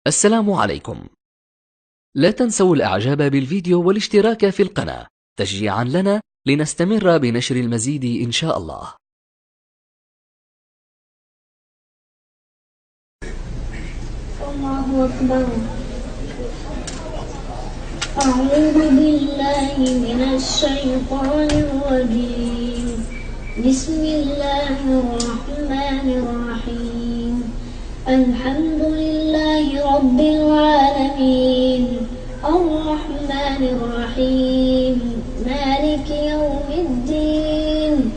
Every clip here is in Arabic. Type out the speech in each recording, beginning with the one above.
السلام عليكم. لا تنسوا الإعجاب بالفيديو والاشتراك في القناة تشجيعا لنا لنستمر بنشر المزيد إن شاء الله. الله أكبر. أعوذ بالله من الشيطان الرجيم. بسم الله الرحمن الرحيم. الحمد لله رب العالمين الرحمن الرحيم مالك يوم الدين.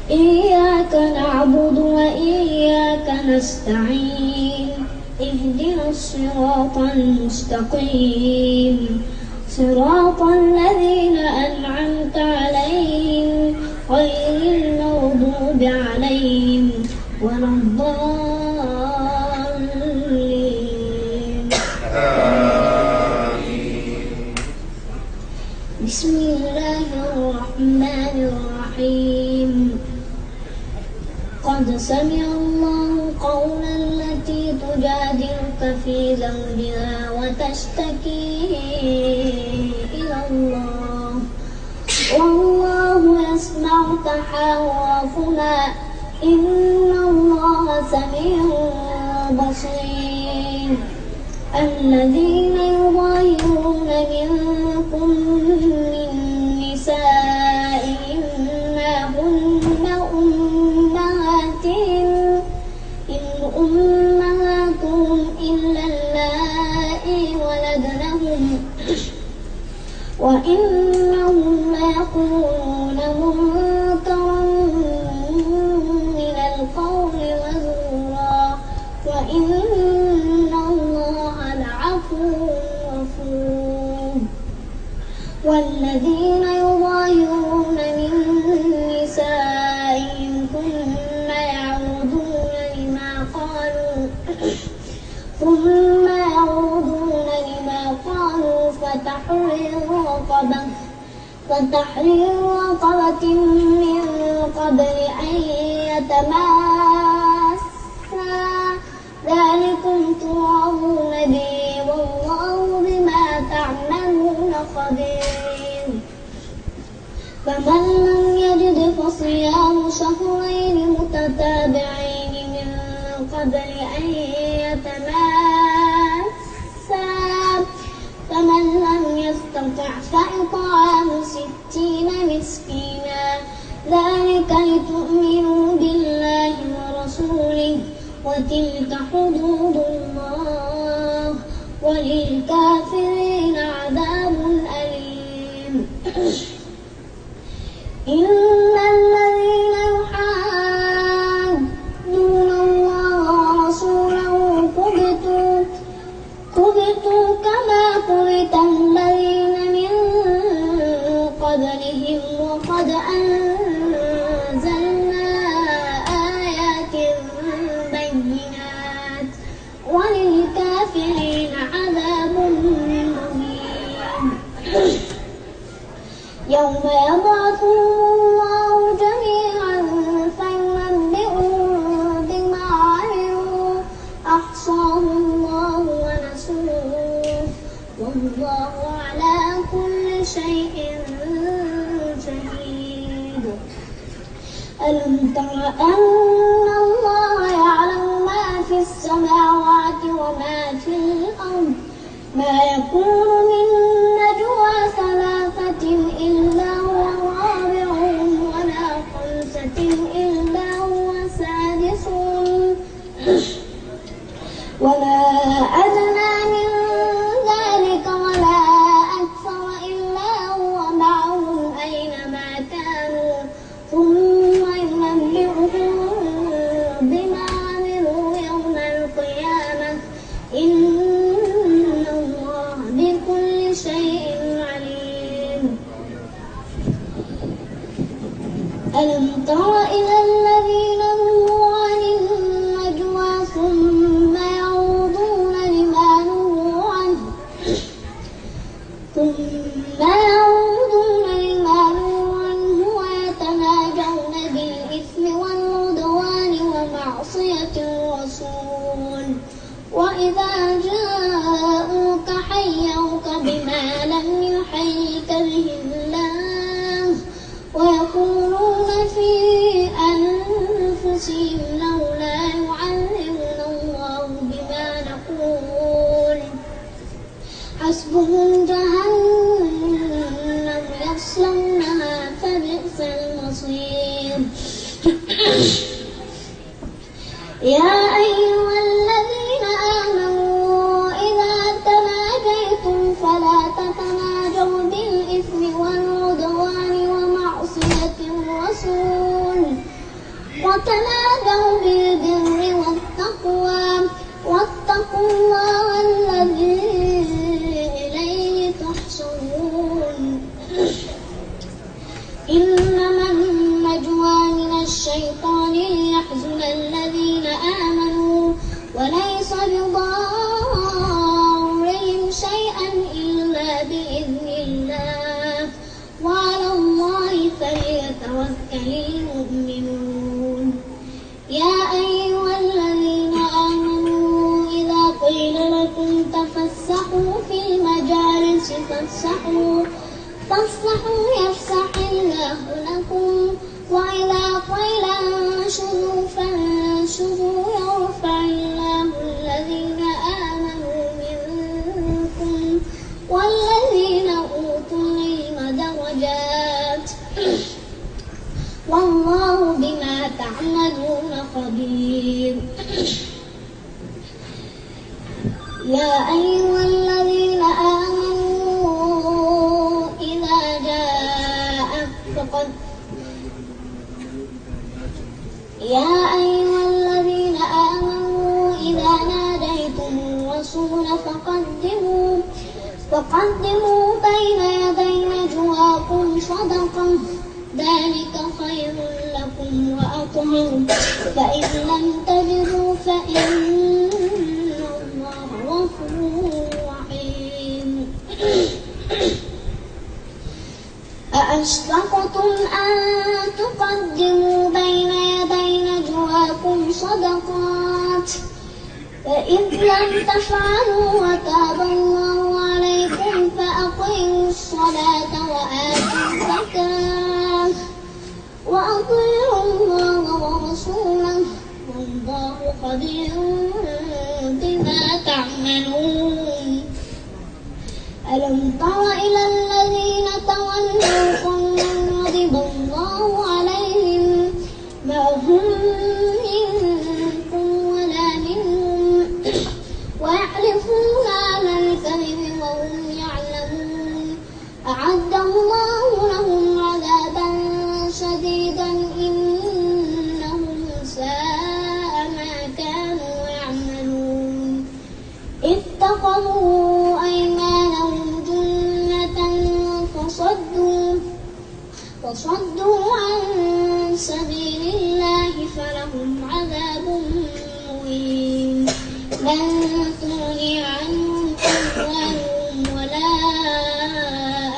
إياك نعبد وإياك نستعين. اهدنا الصراط المستقيم صراط الذين أنعمت عليهم غير المغضوب عليهم ولا الضالين. بسم الله الرحمن الرحيم. قد سمع الله قول التي تجادلك في زوجها وتشتكي إلى الله والله يسمع تحاوركما إن الله سميع بصير. الذين يظاهرون منكم من نسائهم ما هن أمهاتهم إلا اللائي ولدنهم وإنهم ليقولون منكرا من القول وزورا وإن الله لعفو غفور. والذين يظاهرون من نسائهم ثم يعودون لما قالوا فتحرير رقبة من قبل أن يتماسا ذلكم توعظون به والله بما تعملون خبير. فمن لم يجد فصيام شهرين متتابعين من قبل أن يتماسا فمن لم يستطع فإطعام 60 مسكينا ذلك لتؤمنوا بالله ورسوله وتلك حدود الله وللكافرين عذاب أليم. إن الذين يحادون الله ورسوله كبتوا كما كبت الذين من قبلهم وقد أنزلنا آيات بينات وللكافرين عذاب مهين. يوم يبعثهم الله جميعا فينبئهم بما عملوا أحصاه الله ونسوه والله على كل شيء شهيد. ألم تر أن الله يعلم ما في السماوات وما في الأرض ما يكون من نجوى ثلاثة إلا هو رابعهم ولا خمسة إلا هو سادسهم ولا أدنى من ذلك ولا أكثر إلا هو معهم أينما كانوا ثم ينبئهم بما عملوا يوم القيامة إن الله بكل شيء عليم. ألم تر إلى الذين نهوا عن النجوى ثم يعودون لما نهوا حسبهم جهنم يصلونها فبئس المصير. يا أيها الذين آمنوا إذا تناجيتم فلا تتناجوا بالإثم والعدوان ومعصية الرسول وتنادوا بالبر والتقوى واتقوا الله الذي إليه تحشرون. إنما النجوى من الشيطان ليحزن الذين آمنوا وليس بضارهم شيئا إلا بإذن الله وعلى الله فليتوكل المؤمنون. يا أيها الذين آمنوا إذا قيل لكم تفسحوا في المجالس فافسحوا يفسح الله لكم وإذا قيل انشروا فانشروا يرفع الله الذين آمنوا منكم والذين أوتوا العلم درجات والله بما تعملون خبير. يا أيها الذين آمنوا إذا ناديتم الرسول فقدموا بين يدي نجواكم صدقة ذلك خير لكم وأطهر فإن لم تجدوا فإن الله غفور رحيم. أأشفقتم أن تقدموا بين يدي نجواكم صدقات فإذ لم تفعلوا وتاب الله عليكم فأقيموا الصلاة وآتوا الزكاة وأطيعوا الله ورسوله والله خبير بما تعملون. ألم تر إلى الذين تولوا قوما غضب الله عليهم ما هم منكم ولا منهم ويحلفون على الكذب وهم يعلمون أعد الله لهم عذابا شديدا إنهم ساء ما كانوا يعملون. اتخذوا أيمانهم جنة فصدوا عن سبيل الله فلهم عذاب مهين. لن تغني عنهم أموالهم ولا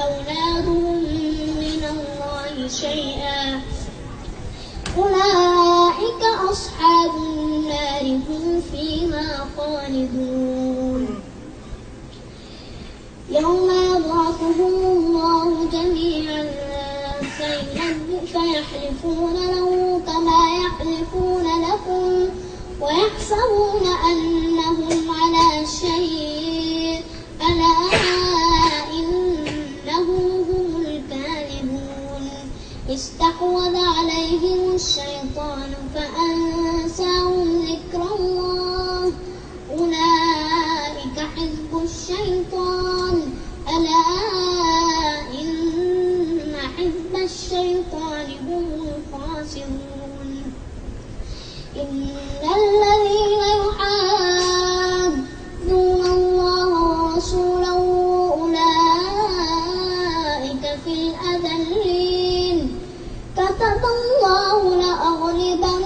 أولادهم من الله شيئا أولئك أصحاب النار هم فيها خالدون. يوم يبعثهم الله جميعا فيحلفون له كما يحلفون لكم ويحسبون أنهم على شيء ألا إنهم هم الكاذبون. استحوذ عليهم الشيطان فأنساهم ذكر الله أولئك حزب الشيطان ألا إن حزب الشيطان هم الخاسرون. إن الذين يحادون الله ورسوله أولئك في الأذلين. كتب الله لأغلبن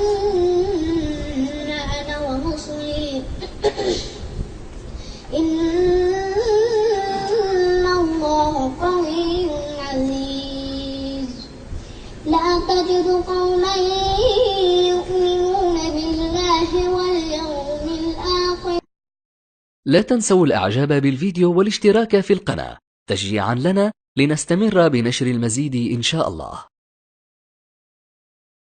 أنا ورسلي إن الله قوي عزيز. لا تجد قوما يؤمنون بالله واليوم الآخر. لا تنسوا الإعجاب بالفيديو والاشتراك في القناة تشجيعا لنا لنستمر بنشر المزيد إن شاء الله.